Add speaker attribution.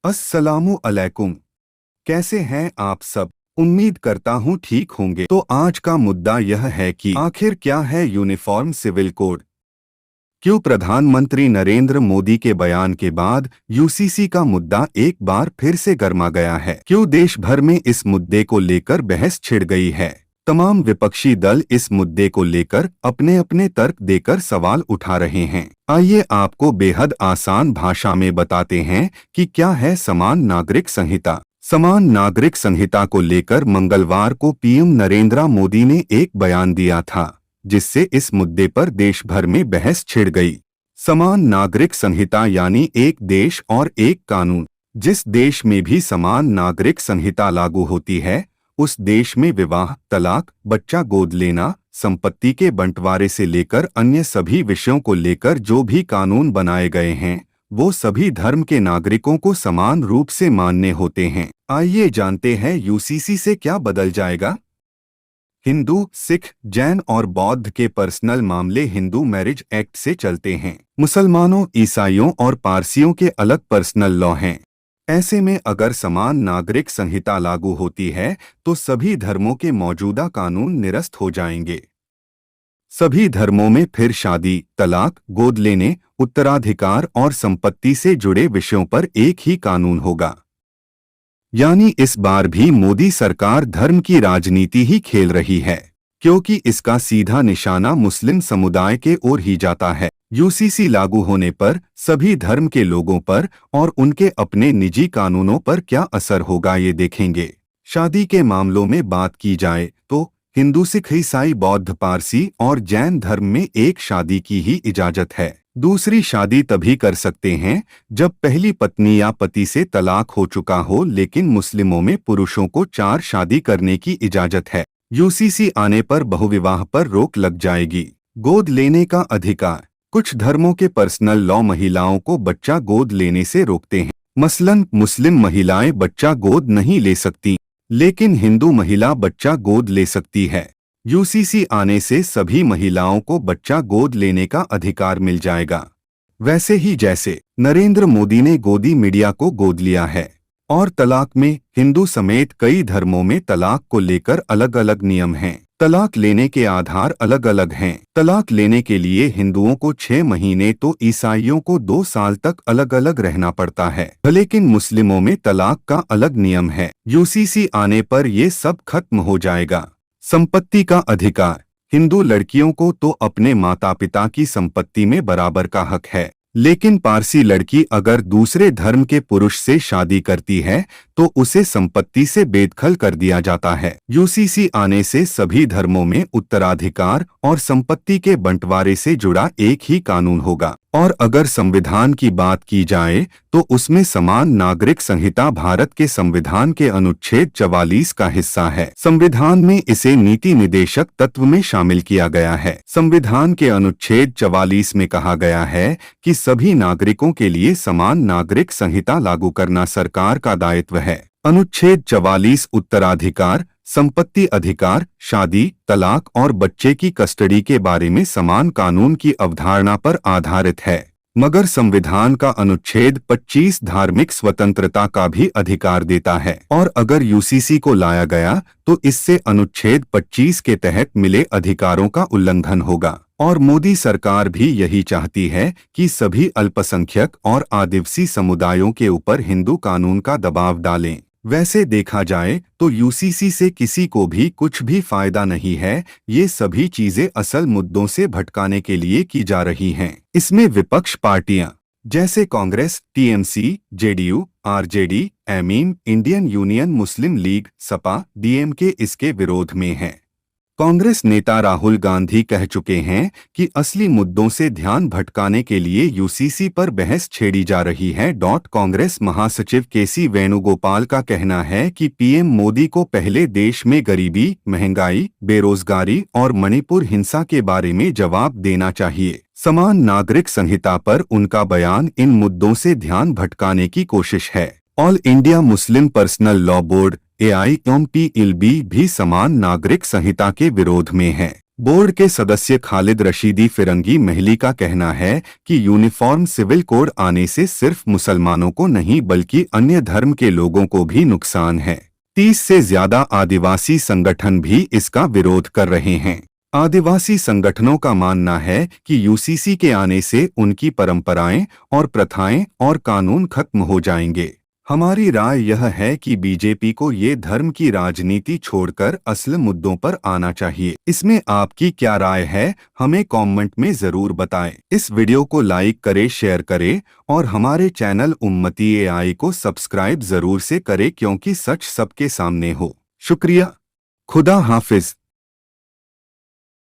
Speaker 1: अस्सलामु अलैकुम। कैसे हैं आप सब? उम्मीद करता हूँ ठीक होंगे। तो आज का मुद्दा यह है कि आखिर क्या है यूनिफॉर्म सिविल कोड। क्यों प्रधानमंत्री नरेंद्र मोदी के बयान के बाद यूसीसी का मुद्दा एक बार फिर से गर्मा गया है? क्यों देश भर में इस मुद्दे को लेकर बहस छिड़ गई है? तमाम विपक्षी दल इस मुद्दे को लेकर अपने अपने तर्क देकर सवाल उठा रहे हैं। आइए आपको बेहद आसान भाषा में बताते हैं कि क्या है समान नागरिक संहिता। समान नागरिक संहिता को लेकर मंगलवार को पीएम नरेंद्र मोदी ने एक बयान दिया था, जिससे इस मुद्दे पर देश भर में बहस छिड़ गई। समान नागरिक संहिता यानी एक देश और एक कानून। जिस देश में भी समान नागरिक संहिता लागू होती है, उस देश में विवाह, तलाक, बच्चा गोद लेना, संपत्ति के बंटवारे से लेकर अन्य सभी विषयों को लेकर जो भी कानून बनाए गए हैं, वो सभी धर्म के नागरिकों को समान रूप से मान्य होते हैं। आइए जानते हैं यूसीसी से क्या बदल जाएगा। हिंदू, सिख, जैन और बौद्ध के पर्सनल मामले हिंदू मैरिज एक्ट से चलते हैं। मुसलमानों, ईसाइयों और पारसियों के अलग पर्सनल लॉ हैं। ऐसे में अगर समान नागरिक संहिता लागू होती है तो सभी धर्मों के मौजूदा कानून निरस्त हो जाएंगे। सभी धर्मों में फिर शादी, तलाक, गोद लेने, उत्तराधिकार और संपत्ति से जुड़े विषयों पर एक ही कानून होगा। यानी इस बार भी मोदी सरकार धर्म की राजनीति ही खेल रही है, क्योंकि इसका सीधा निशाना मुस्लिम समुदाय के ओर ही जाता है। यूसीसी लागू होने पर सभी धर्म के लोगों पर और उनके अपने निजी कानूनों पर क्या असर होगा, ये देखेंगे। शादी के मामलों में बात की जाए तो हिंदू, सिख, ईसाई, बौद्ध, पारसी और जैन धर्म में एक शादी की ही इजाजत है। दूसरी शादी तभी कर सकते हैं जब पहली पत्नी या पति से तलाक हो चुका हो, लेकिन मुस्लिमों में पुरुषों को 4 शादी करने की इजाजत है। यूसीसी आने पर बहुविवाह पर रोक लग जाएगी। गोद लेने का अधिकार। कुछ धर्मों के पर्सनल लॉ महिलाओं को बच्चा गोद लेने से रोकते हैं। मसलन मुस्लिम महिलाएं बच्चा गोद नहीं ले सकती, लेकिन हिंदू महिला बच्चा गोद ले सकती है। यूसीसी आने से सभी महिलाओं को बच्चा गोद लेने का अधिकार मिल जाएगा। वैसे ही जैसे नरेंद्र मोदी ने गोदी मीडिया को गोद लिया है। और तलाक में हिंदू समेत कई धर्मों में तलाक को लेकर अलग अलग नियम हैं। तलाक लेने के आधार अलग अलग हैं। तलाक लेने के लिए हिंदुओं को 6 महीने तो ईसाइयों को 2 साल तक अलग अलग रहना पड़ता है, लेकिन मुस्लिमों में तलाक का अलग नियम है। यूसीसी आने पर ये सब खत्म हो जाएगा। संपत्ति का अधिकार। हिंदू लड़कियों को तो अपने माता पिता की संपत्ति में बराबर का हक है, लेकिन पारसी लड़की अगर दूसरे धर्म के पुरुष से शादी करती है तो उसे संपत्ति से बेदखल कर दिया जाता है। यूसीसी आने से सभी धर्मों में उत्तराधिकार और संपत्ति के बंटवारे से जुड़ा एक ही कानून होगा। और अगर संविधान की बात की जाए तो उसमें समान नागरिक संहिता भारत के संविधान के अनुच्छेद 44 का हिस्सा है। संविधान में इसे नीति निदेशक तत्व में शामिल किया गया है। संविधान के अनुच्छेद 44 में कहा गया है कि सभी नागरिकों के लिए समान नागरिक संहिता लागू करना सरकार का दायित्व है। अनुच्छेद 44 उत्तराधिकार, संपत्ति अधिकार, शादी, तलाक और बच्चे की कस्टडी के बारे में समान कानून की अवधारणा पर आधारित है, मगर संविधान का अनुच्छेद 25 धार्मिक स्वतंत्रता का भी अधिकार देता है। और अगर यूसीसी को लाया गया तो इससे अनुच्छेद 25 के तहत मिले अधिकारों का उल्लंघन होगा। और मोदी सरकार भी यही चाहती है कि सभी अल्पसंख्यक और आदिवासी समुदायों के ऊपर हिंदू कानून का दबाव डालें। वैसे देखा जाए तो यूसीसी से किसी को भी कुछ भी फायदा नहीं है। ये सभी चीजें असल मुद्दों से भटकाने के लिए की जा रही हैं। इसमें विपक्ष पार्टियां जैसे Congress, TMC, JDU, RJD, MIM, Indian Union Muslim League, Sapa, DMK इसके विरोध में हैं। कांग्रेस नेता राहुल गांधी कह चुके हैं कि असली मुद्दों से ध्यान भटकाने के लिए यूसीसी पर बहस छेड़ी जा रही है। कांग्रेस महासचिव केसी वेणुगोपाल का कहना है कि पीएम मोदी को पहले देश में गरीबी, महंगाई, बेरोजगारी और मणिपुर हिंसा के बारे में जवाब देना चाहिए। समान नागरिक संहिता पर उनका बयान इन मुद्दों से ध्यान भटकाने की कोशिश है। All India Muslim personal law board AIMPLB भी समान नागरिक संहिता के विरोध में है। बोर्ड के सदस्य खालिद रशीदी फिरंगी महली का कहना है कि यूनिफॉर्म सिविल कोड आने से सिर्फ मुसलमानों को नहीं बल्कि अन्य धर्म के लोगों को भी नुकसान है। 30 से ज्यादा आदिवासी संगठन भी इसका विरोध कर रहे हैं। आदिवासी संगठनों का मानना है कि यूसीसी के आने से उनकी परंपराएं और प्रथाएं और कानून खत्म हो जाएंगे। हमारी राय यह है कि बीजेपी को ये धर्म की राजनीति छोड़कर असल मुद्दों पर आना चाहिए। इसमें आपकी क्या राय है, हमें कमेंट में जरूर बताएं। इस वीडियो को लाइक करें, शेयर करें और हमारे चैनल उम्मती एआई को सब्सक्राइब जरूर से करें क्योंकि सच सबके सामने हो। शुक्रिया। खुदा हाफिज।